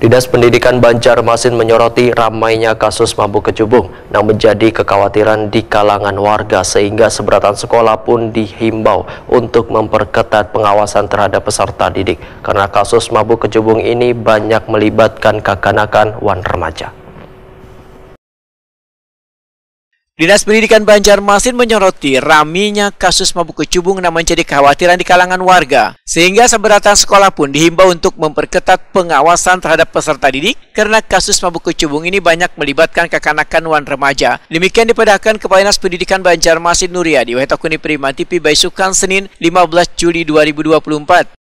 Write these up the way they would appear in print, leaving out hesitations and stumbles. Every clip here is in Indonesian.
Dinas Pendidikan Banjarmasin menyoroti ramainya kasus mabuk kecubung yang menjadi kekhawatiran di kalangan warga sehingga seberatan sekolah pun dihimbau untuk memperketat pengawasan terhadap peserta didik karena kasus mabuk kecubung ini banyak melibatkan kekanakan wan remaja. Dinas Pendidikan Banjarmasin menyoroti ramainya kasus mabuk kecubung yang menjadi kekhawatiran di kalangan warga, sehingga seberatan sekolah pun dihimbau untuk memperketat pengawasan terhadap peserta didik karena kasus mabuk kecubung ini banyak melibatkan kekanakan wan remaja. Demikian dipadahkan Kepala Dinas Pendidikan Banjarmasin Nuryadi Wetakuni Prima TV Baisukan Senin 15 Juli 2024.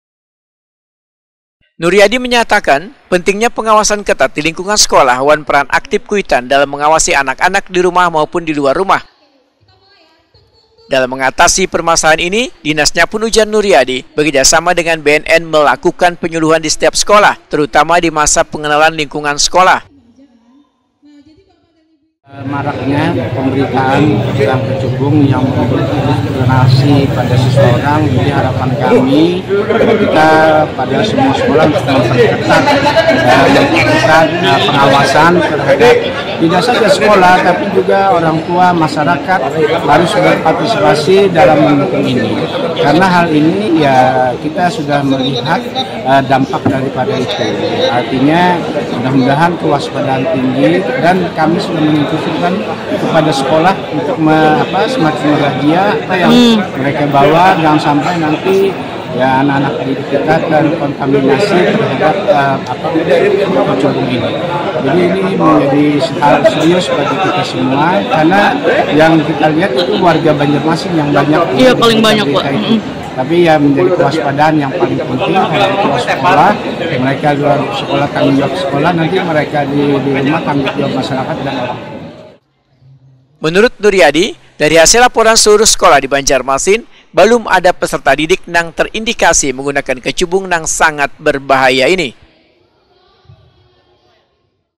Nuryadi menyatakan pentingnya pengawasan ketat di lingkungan sekolah wan peran aktif Kuitan dalam mengawasi anak-anak di rumah maupun di luar rumah. Dalam mengatasi permasalahan ini, dinasnya pun ujar Nuryadi bekerjasama dengan BNN melakukan penyuluhan di setiap sekolah, terutama di masa pengenalan lingkungan sekolah. Maraknya pemberitaan tentang kecubung yang berdonasi pada seseorang, jadi harapan kami kita pada semua sekolah untuk memperketat pengawasan terhadap tidak saja sekolah tapi juga orang tua masyarakat harus berpartisipasi dalam mendukung ini, karena hal ini ya kita sudah melihat dampak daripada itu. Artinya mudah-mudahan kewaspadaan tinggi dan kami sudah menginstruksikan kepada sekolah untuk semakin bahagia apa yang mereka bawa, jangan sampai nanti ya anak-anak didik kita terkontaminasi terhadap kecubung ini. Jadi ini menjadi hal serius bagi kita semua karena yang kita lihat itu warga Banjarmasin yang banyak. Iya, paling banyak Pak. Tapi ya menjadi kewaspadaan yang paling penting adalah keluar sekolah, mereka luar sekolah tanggung jawab sekolah, nanti mereka di rumah tanggung jawab masyarakat dan orang. Menurut Nuryadi, dari hasil laporan seluruh sekolah di Banjarmasin, belum ada peserta didik yang terindikasi menggunakan kecubung yang sangat berbahaya ini.